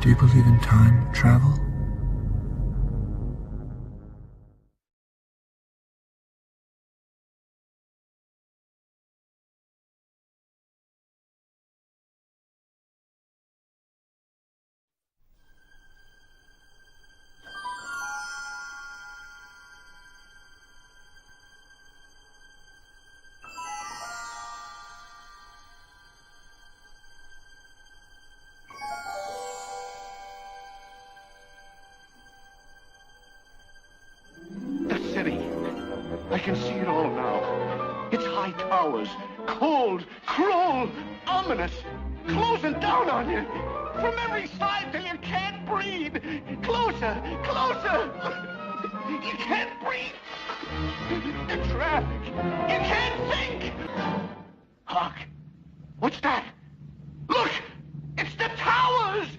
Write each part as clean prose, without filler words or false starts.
Do you believe in time travel? I can see it all now. Its high towers, cold, cruel, ominous, closing down on you. From every side till you can't breathe. Closer, closer. You can't breathe. You're trapped. You can't think. Hark. What's that? Look! It's the towers!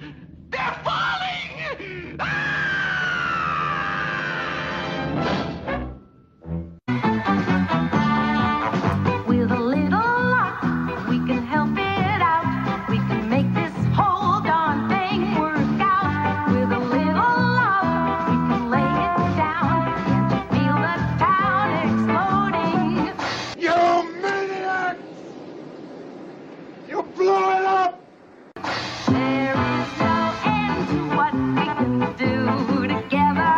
They're falling! Ah! With a little luck, we can help it out. We can make this whole darn thing work out. With a little love, we can lay it down. Can't you feel the town exploding? You maniac! You blew it up! There is no end to what we can do together.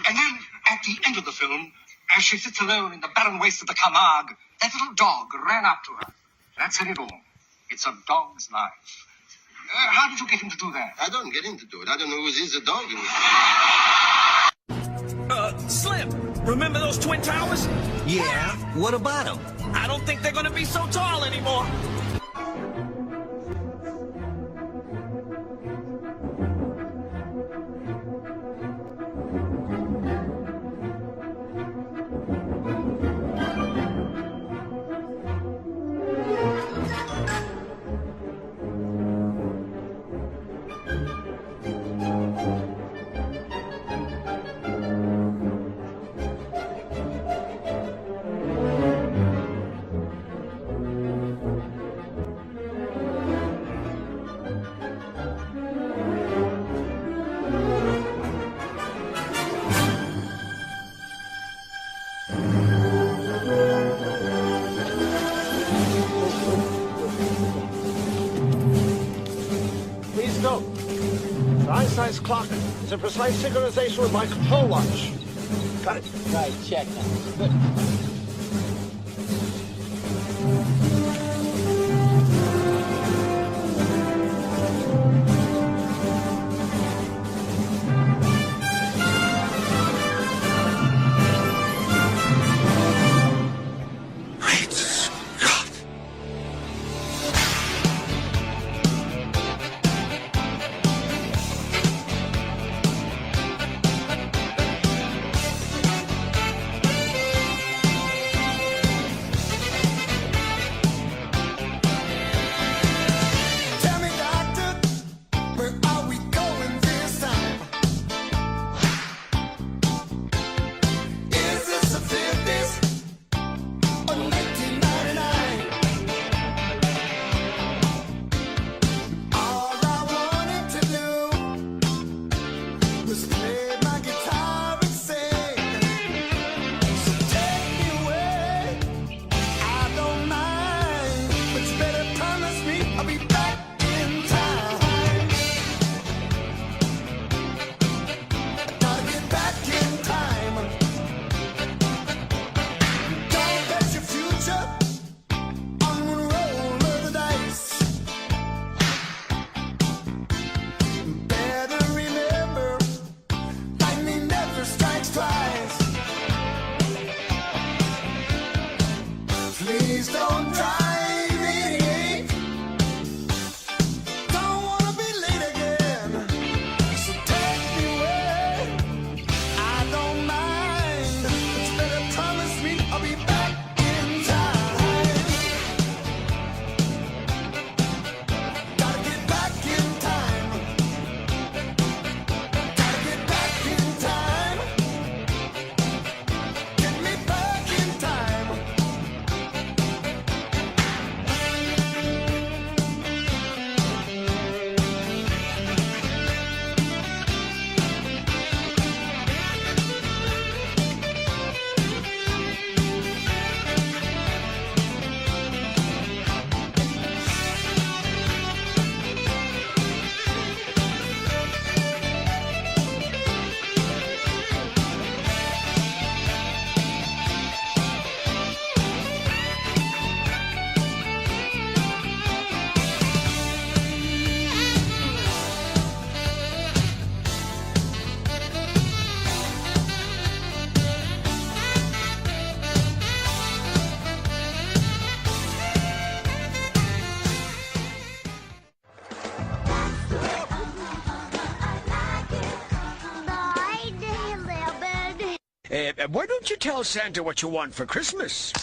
And then, at the end of the film, as she sits alone in the barren waste of the Camargue, that little dog ran up to her. That said it all. It's a dog's life. How did you get him to do that? I don't get him to do it. I don't know who is the dog. Slim, remember those Twin Towers? Yeah, what about them? I don't think they're gonna be so tall anymore. Please note, Einstein's clock is in precise synchronization with my control watch. Got it? Right, check now. Good. Great Scott! Why don't you tell Santa what you want for Christmas?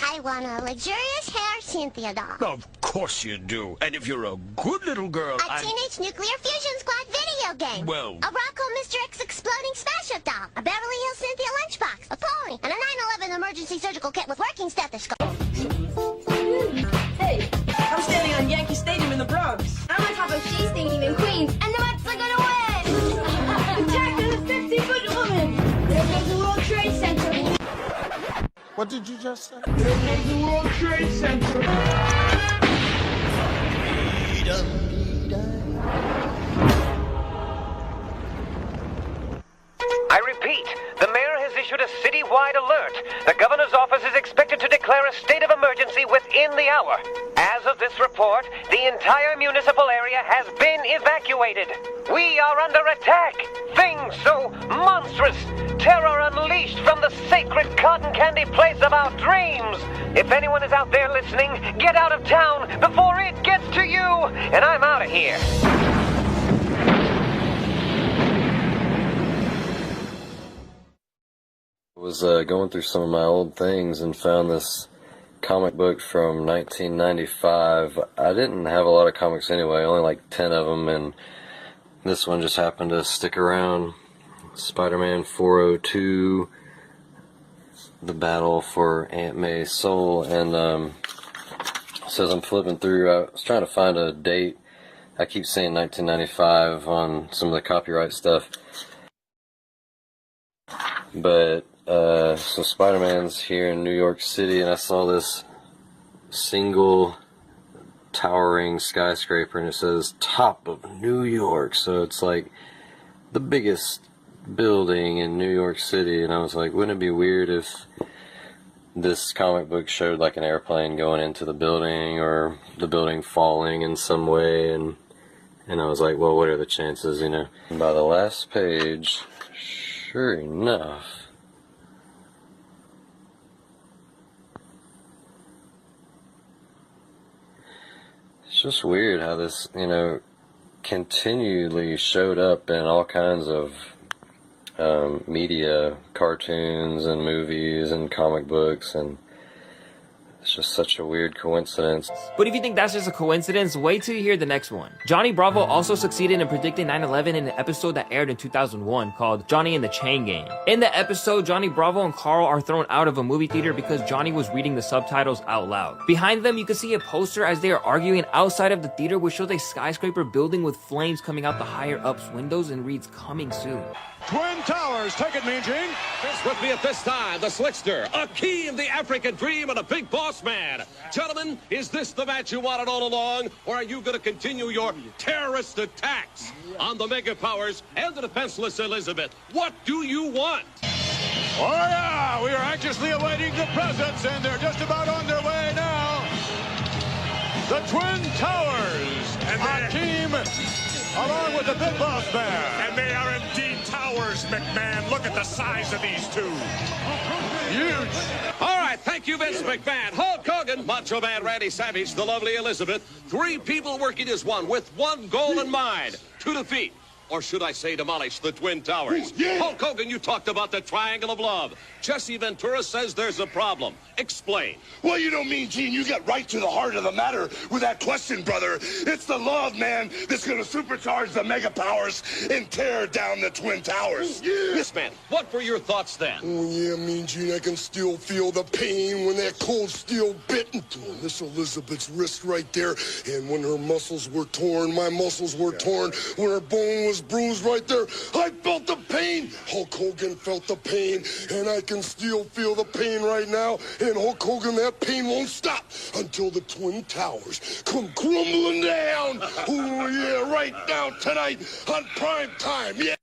I want a luxurious hair Cynthia doll. Of course you do. And if you're a good little girl, A Teenage Nuclear Fusion Squad video game. Well... A Rocco Mr. X exploding smash-up doll. A Beverly Hills Cynthia lunchbox. A pony. And a 9/11 emergency surgical kit with working stethoscope. Hey, I'm standing on Yankee Stadium in the Bronx. I'm on top of Shea Stadium in Queens, and the Mets are gonna win! Attack of the 50-foot woman! There goes the World Trade Center! What did you just say? There goes the World Trade Center! I repeat, the mayor has issued a citywide alert. The governor's office is expected to declare a state of emergency within the hour. As of this report, the entire municipal area has been evacuated. We are under attack. Things so monstrous. Terror unleashed from the sacred cotton candy place of our dreams. If anyone is out there listening, get out of town before it gets to you. And I'm out of here. I was going through some of my old things and found this comic book from 1995. I didn't have a lot of comics anyway, only like 10 of them, and this one just happened to stick around. Spider-Man 402, The Battle for Aunt May's Soul, and so as I'm flipping through, I was trying to find a date. I keep saying 1995 on some of the copyright stuff, but so Spider-Man's here in New York City, and I saw this single towering skyscraper, and it says top of New York, so it's like the biggest building in New York City, and I was like, wouldn't it be weird if this comic book showed like an airplane going into the building, or the building falling in some way, and I was like, well, what are the chances, you know? And by the last page, sure enough, it's just weird how this, you know, continually showed up in all kinds of media, cartoons and movies and comic books, and it's just such a weird coincidence. But if you think that's just a coincidence, wait till you hear the next one. Johnny Bravo also succeeded in predicting 9/11 in an episode that aired in 2001 called Johnny and the Chain Gang. In the episode, Johnny Bravo and Carl are thrown out of a movie theater because Johnny was reading the subtitles out loud. Behind them, you can see a poster as they are arguing outside of the theater, which shows a skyscraper building with flames coming out the higher up's windows and reads "Coming soon." Twin Towers, take it, Mean Gene. With me at this time, the Slickster, Akeem, the African Dream, and a big boss man. Gentlemen, is this the match you wanted all along, or are you going to continue your terrorist attacks on the mega powers and the defenseless Elizabeth? What do you want? Oh, yeah, we are anxiously awaiting the presents, and they're just about on their way now. The Twin Towers, and Akeem, along with the big boss man. And they are indeed towers, McMahon. Look at the size of these two. Huge. All right, thank you, Vince McMahon. Hulk Hogan, Macho Man Randy Savage, the lovely Elizabeth. Three people working as one with one goal in mind: to defeat, or should I say demolish, the Twin Towers. Yeah. Hulk Hogan, you talked about the Triangle of Love. Jesse Ventura says there's a problem. Explain. Well, you know, Mean Gene, you get right to the heart of the matter with that question, brother. It's the love, man, that's going to supercharge the mega powers and tear down the Twin Towers. Yeah. Yes, man. What were your thoughts then? Oh, yeah, Mean Gene, I can still feel the pain when that cold steel bit into Miss Elizabeth's wrist right there. And when her muscles were torn, my muscles were torn. When her bone was bruised right there, I felt the pain. Hulk Hogan felt the pain, and I can still feel the pain right now. And Hulk Hogan, that pain won't stop until the Twin Towers come crumbling down. Oh, yeah, right now tonight on prime time, yeah.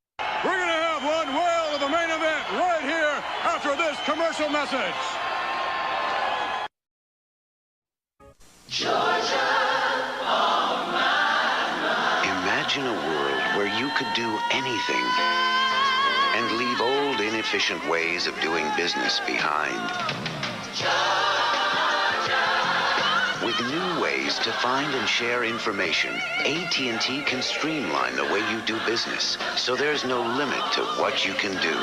We're going to have one whale of the main event right here after this commercial message. Georgia, on my mind. Imagine a world where you could do anything and leave old, inefficient ways of doing business behind. Georgia. With With new ways to find and share information, AT&T can streamline the way you do business, so there's no limit to what you can do.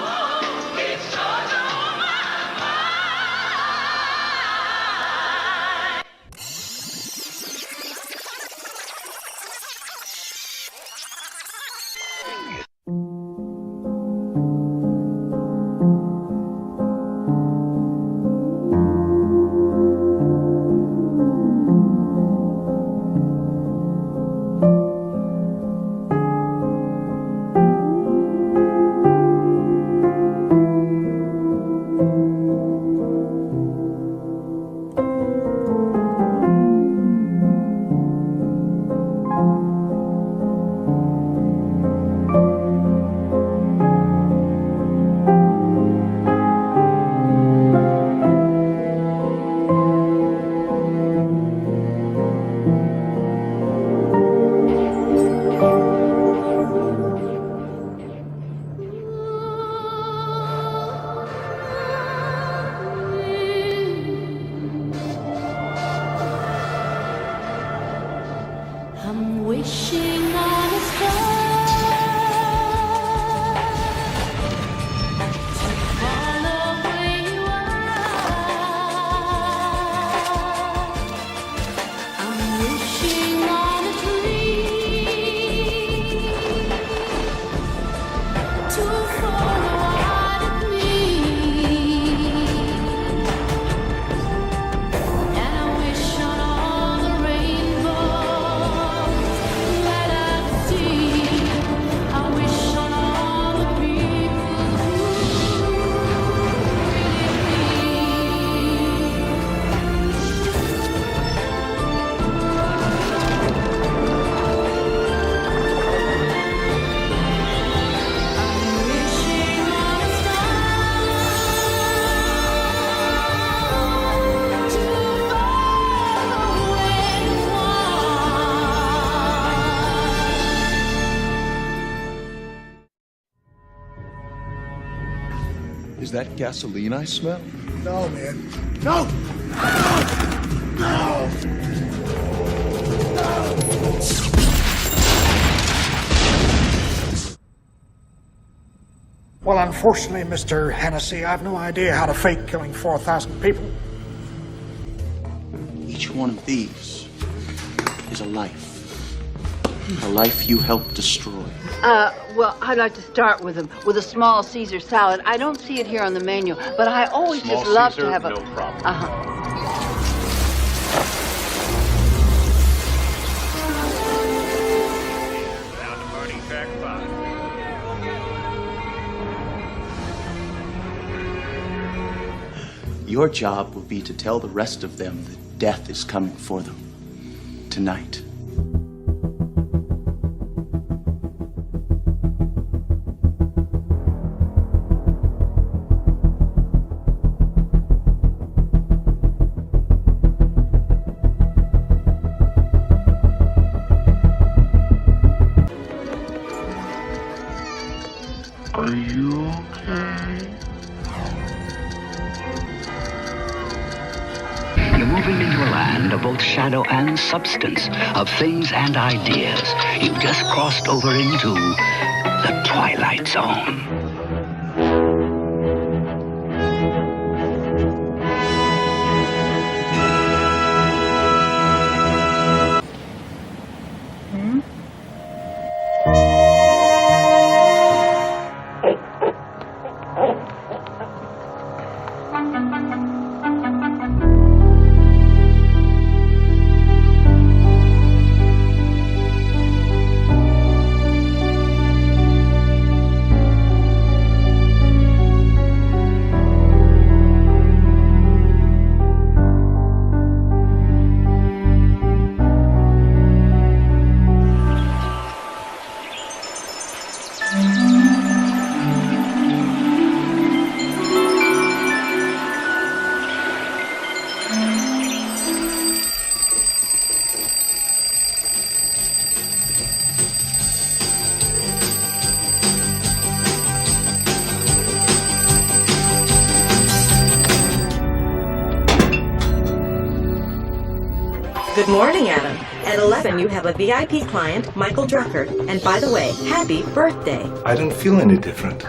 I'm wishing on a star to follow where you are. I'm wishing on a dream to follow what it means. And I wish on all the rainbows that I see. I wish on all the people who Is that gasoline I smell? No, man. No! No! Well, unfortunately, Mr. Hennessy, I have no idea how to fake killing 4,000 people. Each one of these is a life. A life you helped destroy. Well, I'd like to start with a small Caesar salad. I don't see it here on the menu, but I always Small just love Caesar, to have a... no problem. Down to Marty, track 5. Your job will be to tell the rest of them that death is coming for them. Tonight. Are you okay? You're moving into a land of both shadow and substance, of things and ideas. You've just crossed over into the Twilight Zone. Good morning, Adam. At 11, you have a VIP client, Michael Drucker. And by the way, happy birthday. I don't feel any different.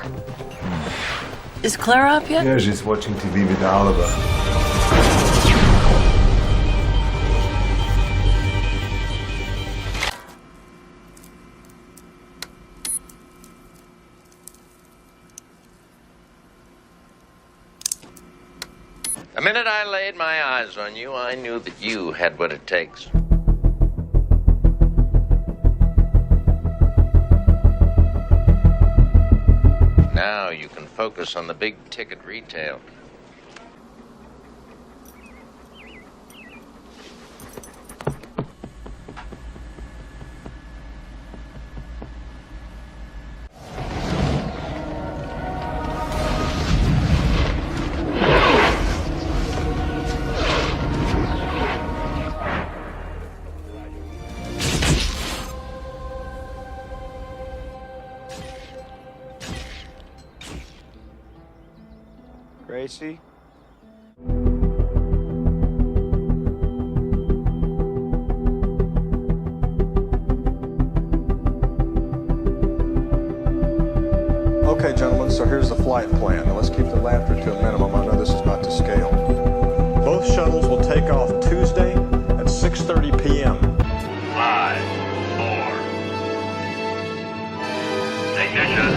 Is Clara up yet? Yeah, she's watching TV with Oliver. The minute I laid my eyes on you, I knew that you had what it takes. Now you can focus on the big ticket retail. Gracie? Okay, gentlemen, so here's the flight plan. Now let's keep the laughter to a minimum. I know this is about to scale. Both shuttles will take off Tuesday at 6:30 p.m. 5, 4. Ignition.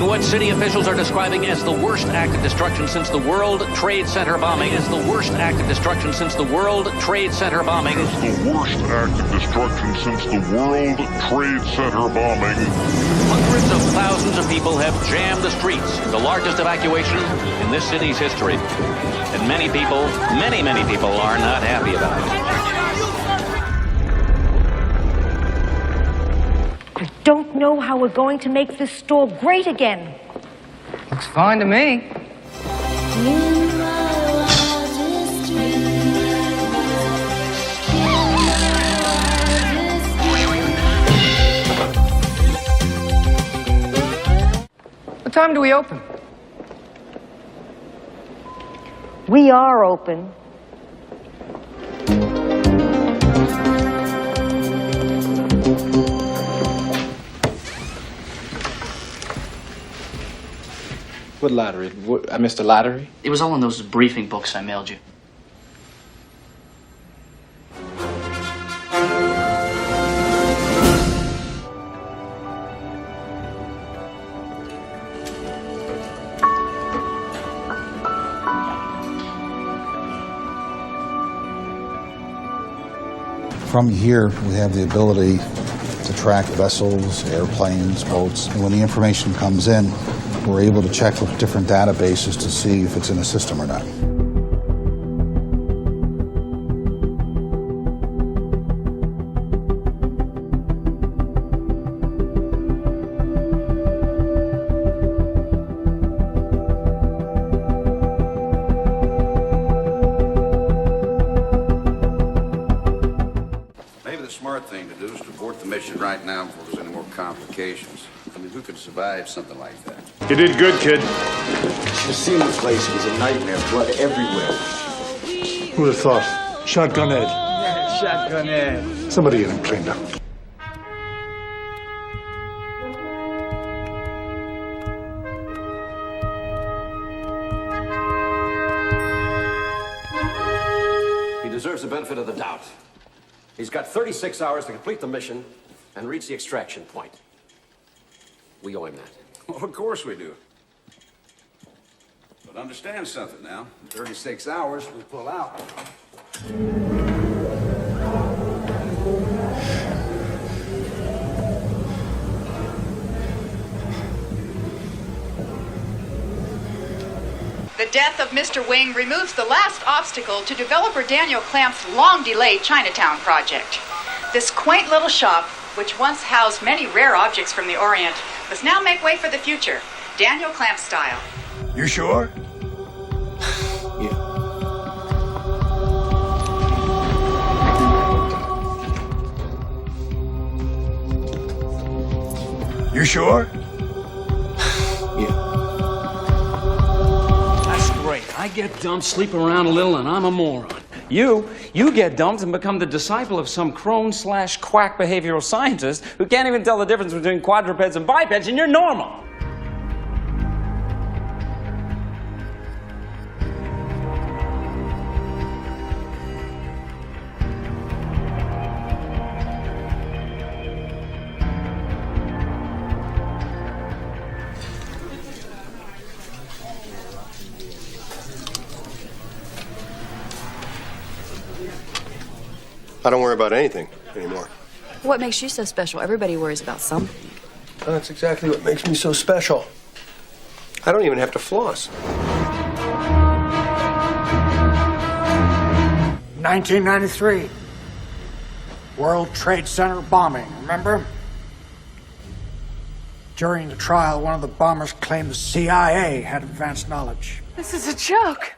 What city officials are describing as the worst act of destruction since the World Trade Center bombing. As the worst act of destruction since the World Trade Center bombing. As the worst act of destruction since the World Trade Center bombing. Hundreds of thousands of people have jammed the streets, the largest evacuation in this city's history. And many people, many people are not happy about it. I don't know how we're going to make this store great again. Looks fine to me. What time do we open? We are open. What lottery? I missed a lottery? It was all in those briefing books I mailed you. From here, we have the ability to track vessels, airplanes, boats. And when the information comes in, we're able to check with different databases to see if it's in the system or not. Maybe the smart thing to do is to abort the mission right now before there's any more complications. I mean, who could survive something like that? You did good, kid. Just seeing the place was a nightmare. Blood everywhere. Who'd have thought? Shotgun Ed. Yeah, Shotgun Ed. Somebody get him cleaned up. He deserves the benefit of the doubt. He's got 36 hours to complete the mission and reach the extraction point. We owe him that. Well, of course we do. But understand something now. In 36 hours, we pull out. The death of Mr. Wing removes the last obstacle to developer Daniel Clamp's long-delayed Chinatown project. This quaint little shop, which once housed many rare objects from the Orient, must now make way for the future, Daniel Clamp style. You sure? You sure? That's great. I get dumped, sleep around a little, and I'm a moron. You get dumped and become the disciple of some crone/quack behavioral scientist who can't even tell the difference between quadrupeds and bipeds, and you're normal. I don't worry about anything anymore. What makes you so special? Everybody worries about something. That's exactly what makes me so special. I don't even have to floss. 1993. World Trade Center bombing, remember? During the trial, one of the bombers claimed the CIA had advanced knowledge. This is a joke,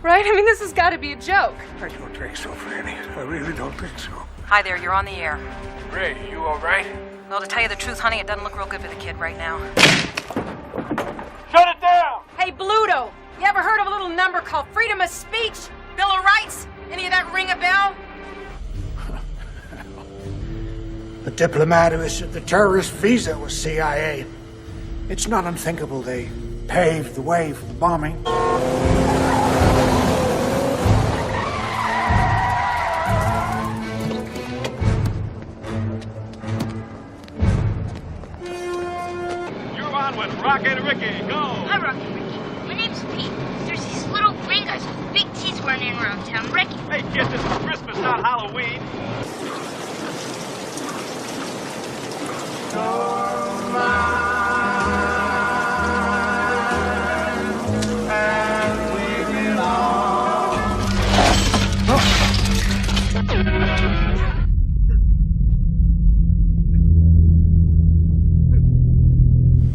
right? I mean, this has got to be a joke. I don't think so, Franny. I really don't think so. Hi there, you're on the air. Ray, you all right? Well, to tell you the truth, honey, it doesn't look real good for the kid right now. Shut it down! Hey, Bluto, you ever heard of a little number called freedom of speech? Bill of Rights? Any of that ring a bell? The diplomat who issued the terrorist visa was CIA. It's not unthinkable they paved the way for the bombing. Rocket Ricky, go! Hi, Rocket Ricky. My name's Pete. There's these little green guys with big teeth running around town. Ricky. Hey, kid, this is Christmas, not Halloween.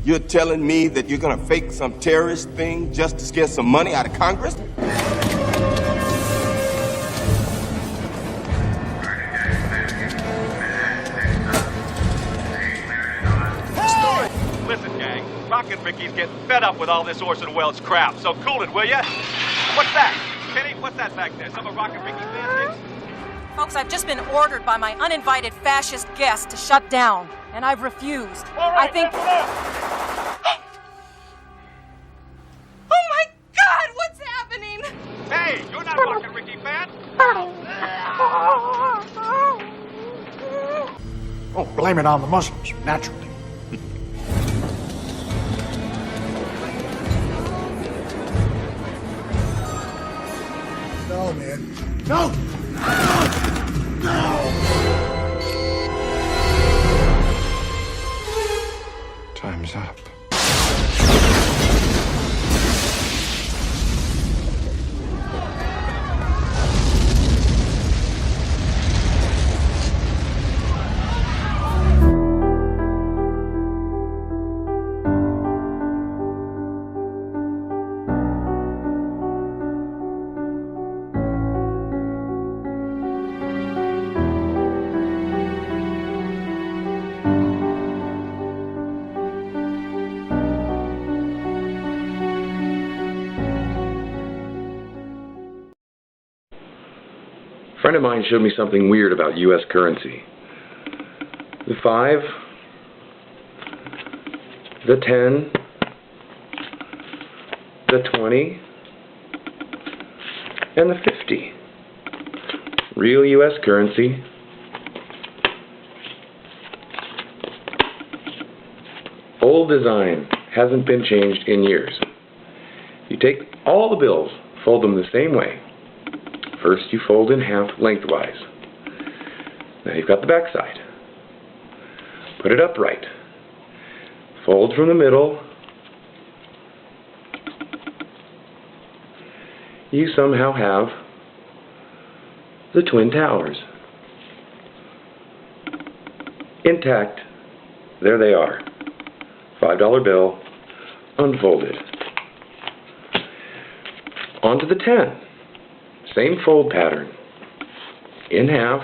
You're telling me that you're gonna fake some terrorist thing just to scare some money out of Congress? Listen, gang, Rocket Ricky's getting fed up with all this Orson Welles crap, so cool it, will ya? What's that? Kenny, what's that back there? Some of Rocket Ricky's fancy? Folks, I've just been ordered by my uninvited fascist guests to shut down, and I've refused. All right, I think... Oh my God, what's happening? Hey, you're not a Rocket Ricky fan? Oh, blame it on the Muslims, naturally. No, man. No! No! Time's up. A friend of mine showed me something weird about U.S. currency. The 5, the 10, the 20, and the 50. Real U.S. currency. Old design, hasn't been changed in years. You take all the bills, fold them the same way. First, you fold in half lengthwise. Now you've got the back side. Put it upright. Fold from the middle. You somehow have the Twin Towers. Intact. There they are. $5 bill, unfolded. On to the 10. Same fold pattern. In half.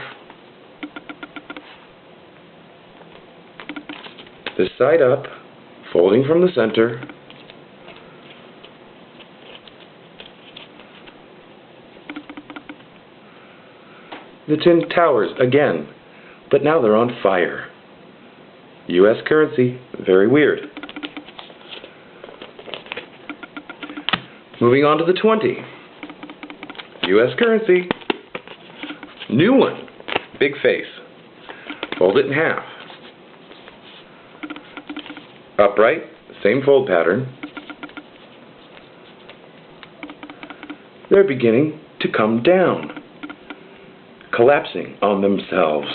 This side up, folding from the center. The Twin Towers again, but now they're on fire. U.S. currency, very weird. Moving on to the 20. U.S. currency. New one, big face. Fold it in half. Upright, same fold pattern. They're beginning to come down, collapsing on themselves.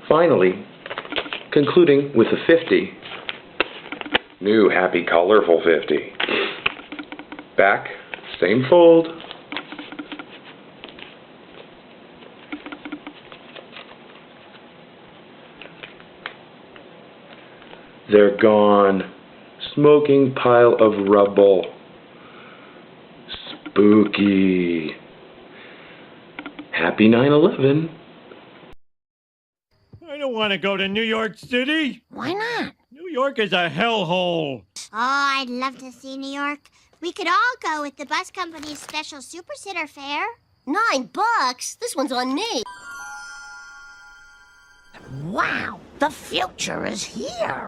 Finally, concluding with a 50. New, happy, colorful 50. Back, same fold. They're gone. Smoking pile of rubble. Spooky. Happy 9/11. I don't want to go to New York City. Why not? New York is a hellhole. Oh, I'd love to see New York. We could all go with the bus company's special Super Sitter fare. $9? This one's on me. Wow, the future is here.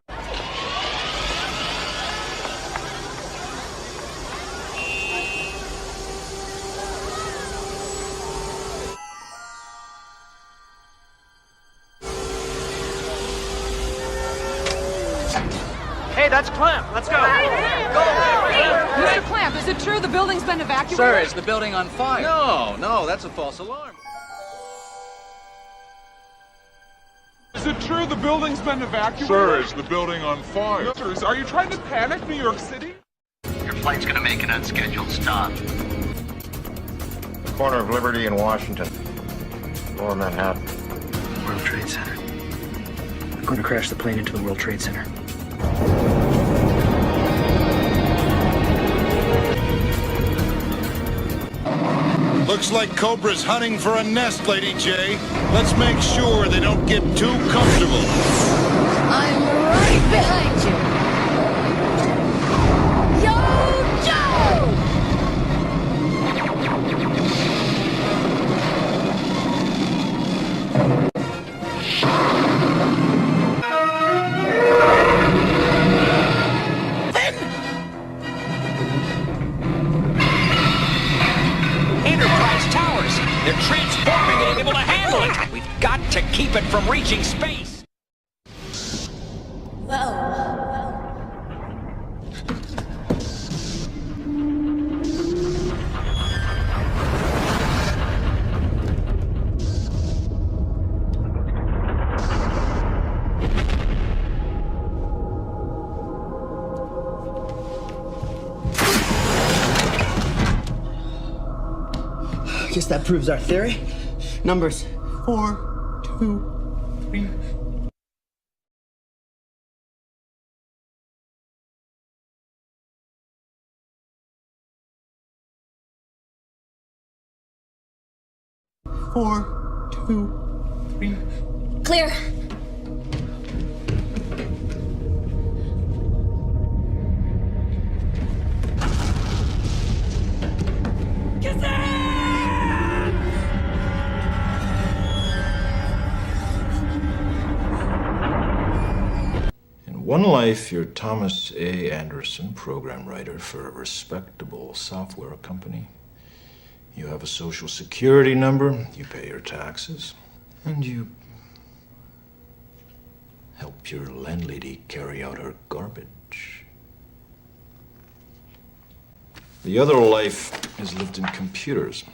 Hey, that's Clamp. Let's go. Mr. Clamp, is it true the building's been evacuated? Sir, is the building on fire? No, that's a false alarm. Is it true the building's been evacuated? Sir, is the building on fire? Sirs, are you trying to panic New York City? Your flight's gonna make an unscheduled stop. Corner of Liberty and Washington. Lower Manhattan. World Trade Center. I'm going to crash the plane into the World Trade Center. Looks like Cobra's hunting for a nest, Lady J. Let's make sure they don't get too comfortable. I'm right behind you. Yo, Joe! Enterprise towers! They're transforming it, able to handle it! We've got to keep it from reaching space! Guess that proves our theory. Numbers 4, 2, 3. Four, 2, 3. Clear. In one life, you're Thomas A. Anderson, program writer for a respectable software company. You have a social security number, you pay your taxes, and you help your landlady carry out her garbage. The other life is lived in computers.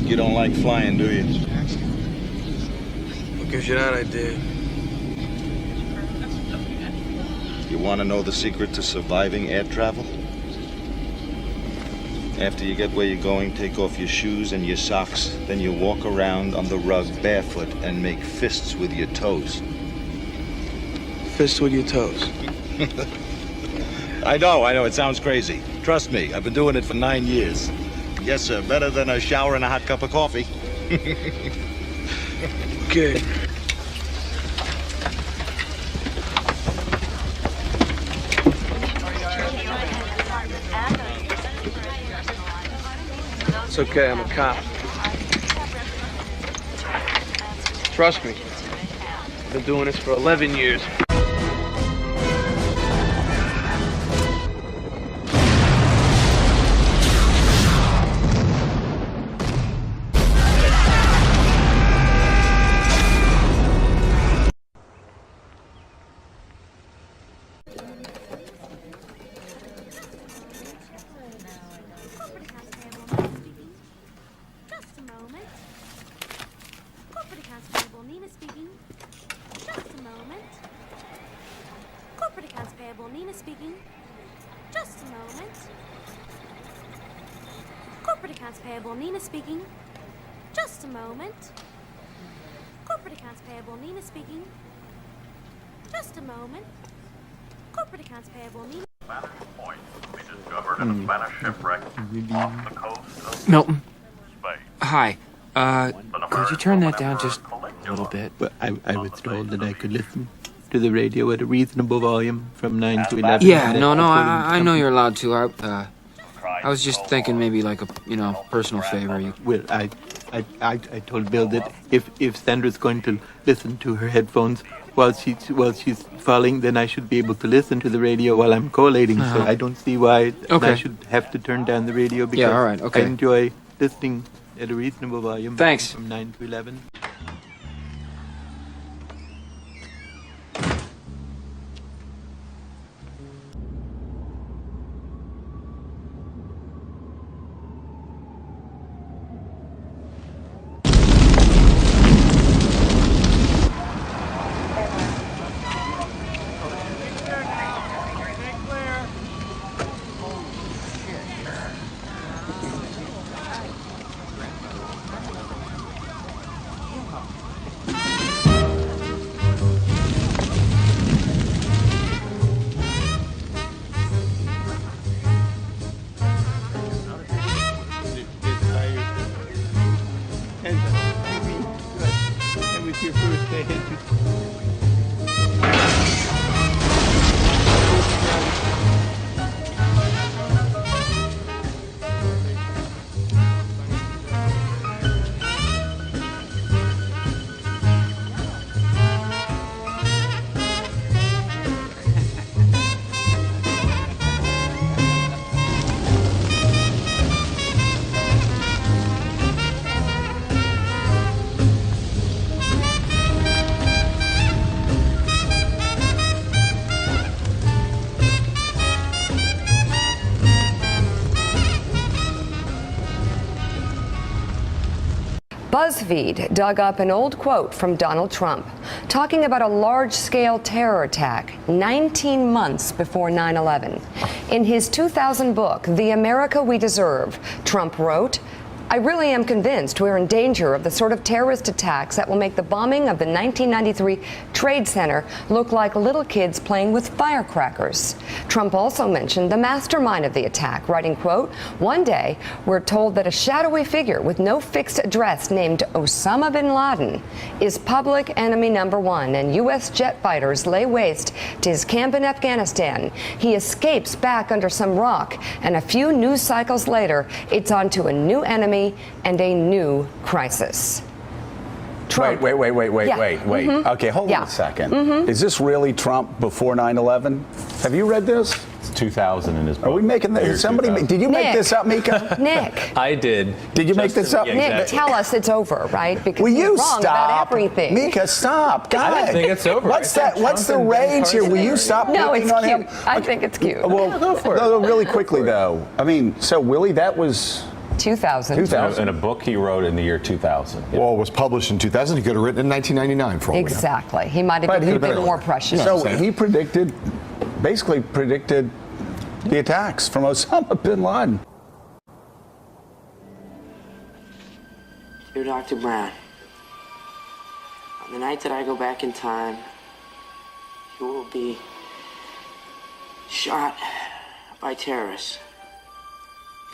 You don't like flying, do you? What gives you that idea? You want to know the secret to surviving air travel? After you get where you're going, take off your shoes and your socks. Then you walk around on the rug barefoot and make fists with your toes. Fists with your toes? I know. It sounds crazy. Trust me, I've been doing it for 9 years. Yes, sir. Better than a shower and a hot cup of coffee. Okay. It's okay, I'm a cop. Trust me. I've been doing this for 11 years. Milton. Hi. Could you turn that down just a little bit? Well, I was told that I could listen to the radio at a reasonable volume from 9 to 11. Yeah, no, I know you're allowed to. I was just thinking maybe like a, personal favor. Well, I told Bill that if Sandra's going to listen to her headphones while she's falling, then I should be able to listen to the radio while I'm collating. So I don't see why I should have to turn down the radio because all right, okay. I enjoy listening at a reasonable volume. Thanks. From 9 to 11. BuzzFeed dug up an old quote from Donald Trump talking about a large-scale terror attack 19 months before 9/11. In his 2000 book, The America We Deserve, Trump wrote, "I really am convinced we're in danger of the sort of terrorist attacks that will make the bombing of the 1993 Trade Center look like little kids playing with firecrackers." Trump also mentioned the mastermind of the attack, writing, quote, "One day, we're told that a shadowy figure with no fixed address named Osama bin Laden is public enemy number one, and U.S. jet fighters lay waste to his camp in Afghanistan. He escapes back under some rock, and a few news cycles later, it's on to a new enemy and a new crisis." Trump. Wait. Yeah. Mm-hmm. Okay, hold on a second. Mm-hmm. Is this really Trump before 9/11? Have you read this? It's 2000 in his book. Are we making this? Did you make this up, Mika? Nick. I did. Did you make this up? Nick, exactly. tell us it's over, right? Because will you you're wrong about everything. Mika, stop. God. I don't think it's over. What's that? What's the rage here? Will you stop picking on him? I think it's cute. Well, go for it. No, really quickly, though. I mean, so Willie, that was 2000. 2000. In a book he wrote in the year 2000. Well, it was published in 2000. He could have written it in 1999 for all we know. Exactly. He might have been more prescient. So he basically predicted the attacks from Osama bin Laden. Dear Dr. Brown, on the night that I go back in time, you will be shot by terrorists.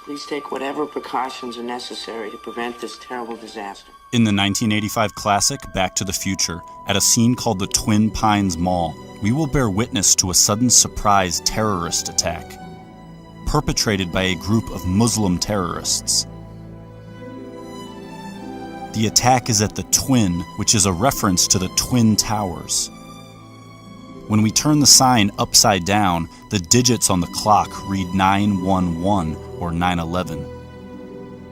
Please take whatever precautions are necessary to prevent this terrible disaster. In the 1985 classic Back to the Future, at a scene called the Twin Pines Mall, we will bear witness to a sudden surprise terrorist attack, perpetrated by a group of Muslim terrorists. The attack is at the Twin, which is a reference to the Twin Towers. When we turn the sign upside down, the digits on the clock read 911 or 9/11.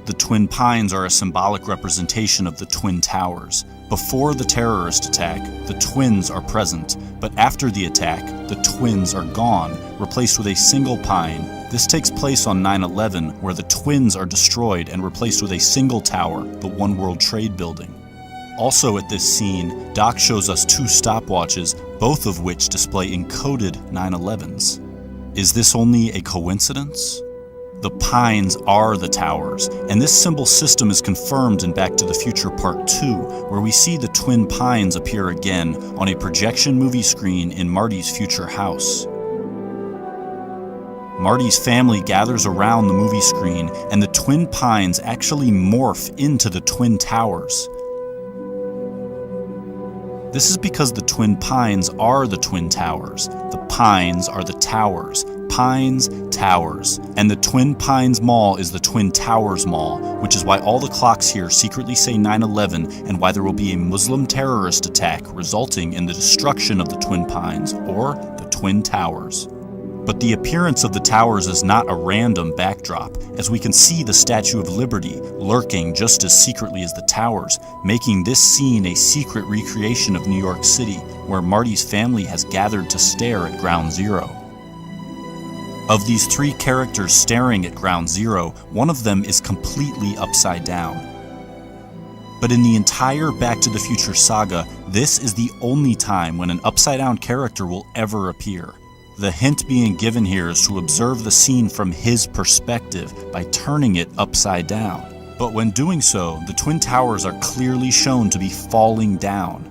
The Twin Pines are a symbolic representation of the Twin Towers. Before the terrorist attack, the twins are present, but after the attack, the twins are gone, replaced with a single pine. This takes place on 9/11, where the twins are destroyed and replaced with a single tower, the One World Trade Building. Also at this scene, Doc shows us two stopwatches, both of which display encoded 9/11s. Is this only a coincidence? The pines are the towers, and this symbol system is confirmed in Back to the Future Part 2, where we see the twin pines appear again on a projection movie screen in Marty's future house. Marty's family gathers around the movie screen, and the twin pines actually morph into the twin towers. This is because the twin pines are the twin towers. The pines are the towers. Pines, towers. And the Twin Pines Mall is the Twin Towers Mall, which is why all the clocks here secretly say 9/11 and why there will be a Muslim terrorist attack resulting in the destruction of the Twin Pines, or the Twin Towers. But the appearance of the towers is not a random backdrop, as we can see the Statue of Liberty lurking just as secretly as the towers, making this scene a secret recreation of New York City, where Marty's family has gathered to stare at Ground Zero. Of these three characters staring at Ground Zero, one of them is completely upside down. But in the entire Back to the Future saga, this is the only time when an upside-down character will ever appear. The hint being given here is to observe the scene from his perspective by turning it upside down. But when doing so, the Twin Towers are clearly shown to be falling down.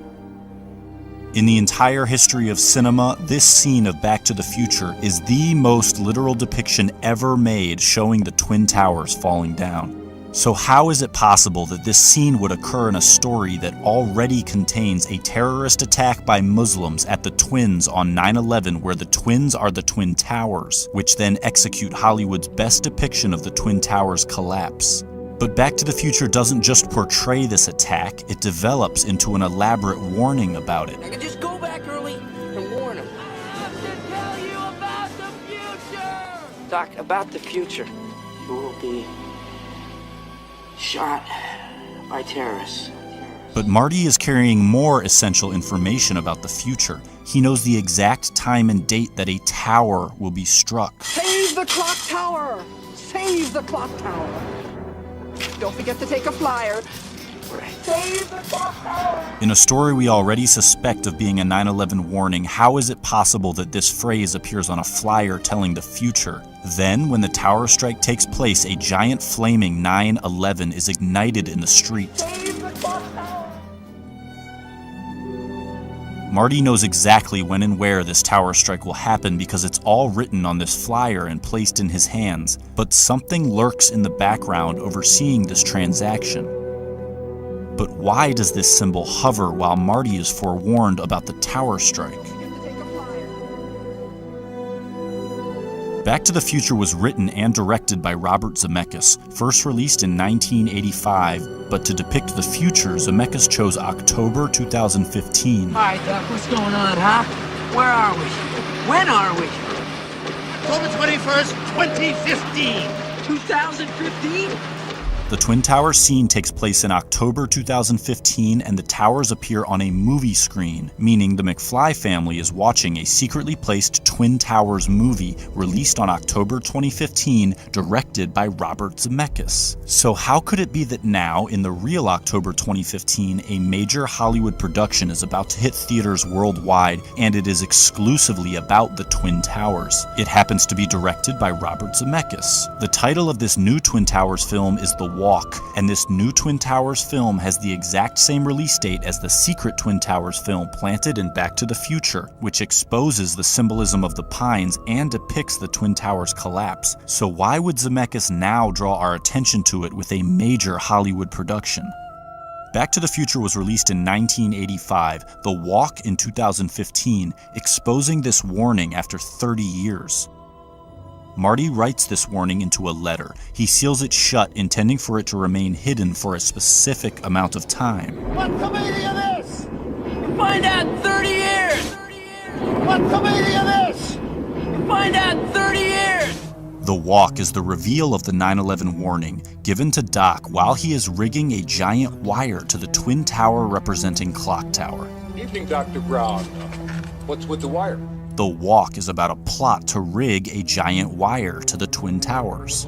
In the entire history of cinema, this scene of Back to the Future is the most literal depiction ever made showing the Twin Towers falling down. So how is it possible that this scene would occur in a story that already contains a terrorist attack by Muslims at the Twins on 9/11, where the Twins are the Twin Towers, which then execute Hollywood's best depiction of the Twin Towers collapse? But Back to the Future doesn't just portray this attack, it develops into an elaborate warning about it. I could just go back early and warn him. I have to tell you about the future! Doc, about the future, you will be shot by terrorists. But Marty is carrying more essential information about the future. He knows the exact time and date that a tower will be struck. Save the clock tower! Save the clock tower! Don't forget to take a flyer. Save the clock tower! In a story we already suspect of being a 9/11 warning, how is it possible that this phrase appears on a flyer telling the future? Then, when the tower strike takes place, a giant flaming 9/11 is ignited in the street. Save the clock tower! Marty knows exactly when and where this tower strike will happen because it's all written on this flyer and placed in his hands, but something lurks in the background overseeing this transaction. But why does this symbol hover while Marty is forewarned about the tower strike? Back to the Future was written and directed by Robert Zemeckis, first released in 1985, but to depict the future, Zemeckis chose October 2015. Hi, Doc, what's going on, huh? Where are we? When are we? October 21st, 2015. 2015? The Twin Towers scene takes place in October 2015, and the towers appear on a movie screen, meaning the McFly family is watching a secretly placed Twin Towers movie released on October 2015, directed by Robert Zemeckis. So how could it be that now, in the real October 2015, a major Hollywood production is about to hit theaters worldwide, and it is exclusively about the Twin Towers? It happens to be directed by Robert Zemeckis. The title of this new Twin Towers film is The Walk, and this new Twin Towers film has the exact same release date as the secret Twin Towers film planted in Back to the Future, which exposes the symbolism of the pines and depicts the Twin Towers collapse. So why would Zemeckis now draw our attention to it with a major Hollywood production? Back to the Future was released in 1985, The Walk in 2015, exposing this warning after 30 years. Marty writes this warning into a letter. He seals it shut, intending for it to remain hidden for a specific amount of time. What's the meaning of this? Find out in 30 years! What's the meaning of this? Find out in 30 years! The Walk is the reveal of the 9/11 warning, given to Doc while he is rigging a giant wire to the Twin Tower representing Clock Tower. Evening, Dr. Brown. What's with the wire? The Walk is about a plot to rig a giant wire to the Twin Towers.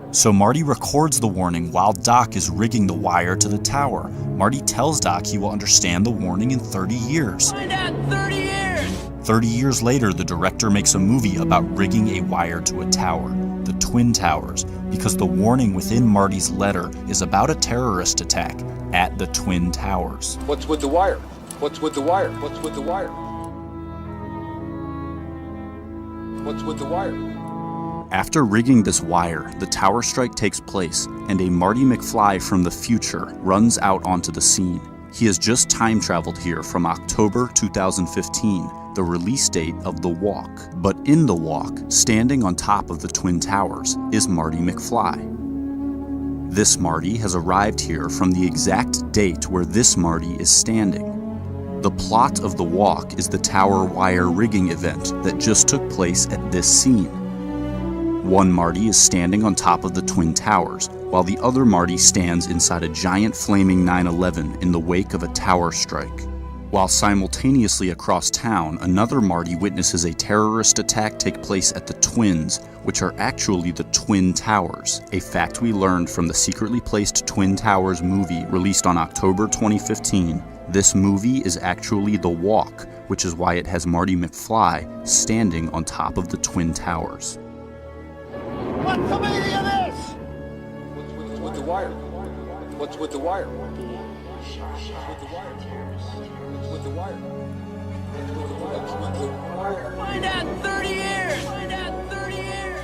So Marty records the warning while Doc is rigging the wire to the tower. Marty tells Doc he will understand the warning in 30 years. Find out in 30 years! 30 years later, the director makes a movie about rigging a wire to a tower, the Twin Towers, because the warning within Marty's letter is about a terrorist attack at the Twin Towers. What's with the wire? What's with the wire? What's with the wire? What's with the wire? After rigging this wire, the tower strike takes place, and a Marty McFly from the future runs out onto the scene. He has just time traveled here from October 2015, the release date of The Walk. But in The Walk, standing on top of the Twin Towers, is Marty McFly. This Marty has arrived here from the exact date where this Marty is standing. The plot of The Walk is the tower wire rigging event that just took place at this scene. One Marty is standing on top of the Twin Towers, while the other Marty stands inside a giant flaming 9/11 in the wake of a tower strike. While simultaneously across town, another Marty witnesses a terrorist attack take place at the Twins, which are actually the Twin Towers, a fact we learned from the secretly placed Twin Towers movie released on October 2015. This movie is actually The Walk, which is why it has Marty McFly standing on top of the Twin Towers. What's the meaning of this? What's with the wire? What's with the wire? What's with the wire? What's with the wire? What's with the wire? Find out in 30 years! Find out in 30 years!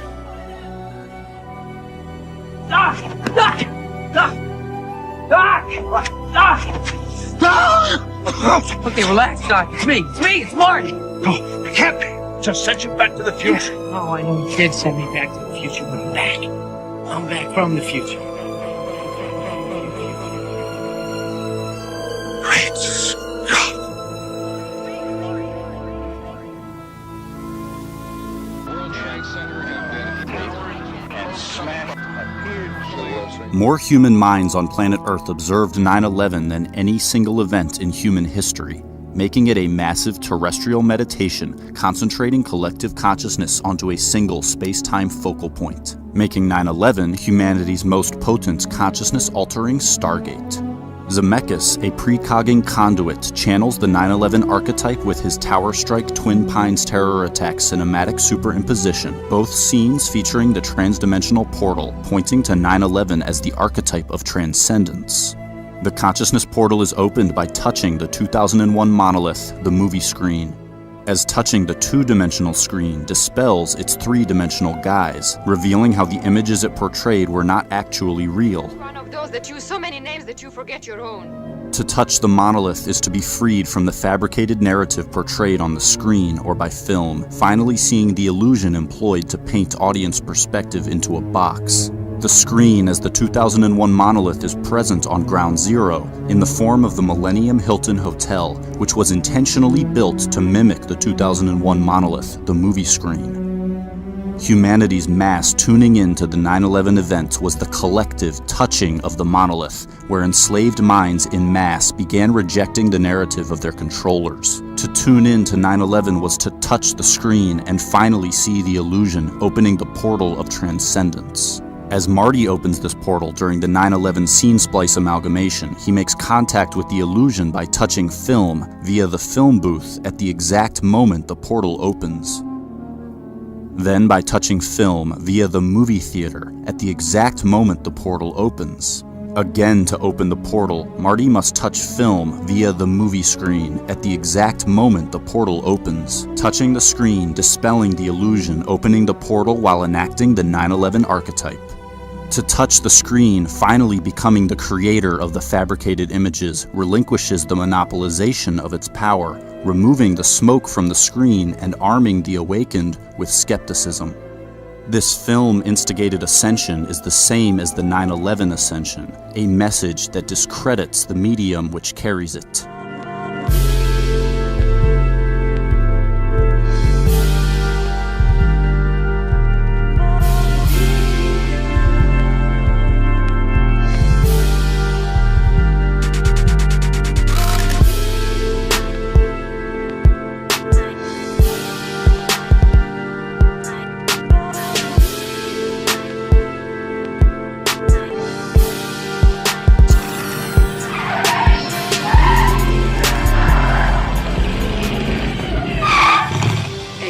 Doc! Doc! Doc! Doc! Doc! Doc! Okay, relax, Doc. It's me. It's me. It's Marty. No, it can't be. Just sent you back to the future. Oh, I know you did send me back to the future, but I'm back. I'm back from the future. Great Scott! More human minds on planet Earth observed 9/11 than any single event in human history, making it a massive terrestrial meditation concentrating collective consciousness onto a single space-time focal point, making 9/11 humanity's most potent consciousness-altering stargate. Zemeckis, a precogging conduit, channels the 9/11 archetype with his Tower Strike Twin Pines terror attack cinematic superimposition, both scenes featuring the transdimensional portal, pointing to 9/11 as the archetype of transcendence. The consciousness portal is opened by touching the 2001 monolith, the movie screen, as touching the two-dimensional screen dispels its three-dimensional guise, revealing how the images it portrayed were not actually real. One of those that use so many names that you forget your own. To touch the monolith is to be freed from the fabricated narrative portrayed on the screen or by film, finally seeing the illusion employed to paint audience perspective into a box. The screen as the 2001 monolith is present on Ground Zero in the form of the Millennium Hilton Hotel, which was intentionally built to mimic the 2001 monolith, the movie screen. Humanity's mass tuning in to the 9/11 event was the collective touching of the monolith, where enslaved minds in mass began rejecting the narrative of their controllers. To tune in to 9/11 was to touch the screen and finally see the illusion, opening the portal of transcendence. As Marty opens this portal during the 9/11 scene splice amalgamation, he makes contact with the illusion by touching film via the film booth at the exact moment the portal opens. Then by touching film via the movie theater at the exact moment the portal opens. Again, to open the portal, Marty must touch film via the movie screen at the exact moment the portal opens, touching the screen, dispelling the illusion, opening the portal while enacting the 9/11 archetype. To touch the screen, finally becoming the creator of the fabricated images, relinquishes the monopolization of its power, removing the smoke from the screen and arming the awakened with skepticism. This film-instigated ascension is the same as the 9/11 ascension, a message that discredits the medium which carries it.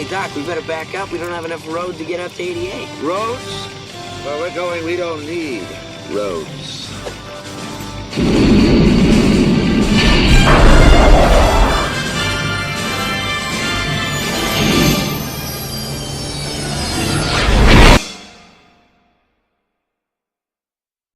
Doc, we better back up. We don't have enough road to get up to 88. Roads? Where we're going, we don't need roads.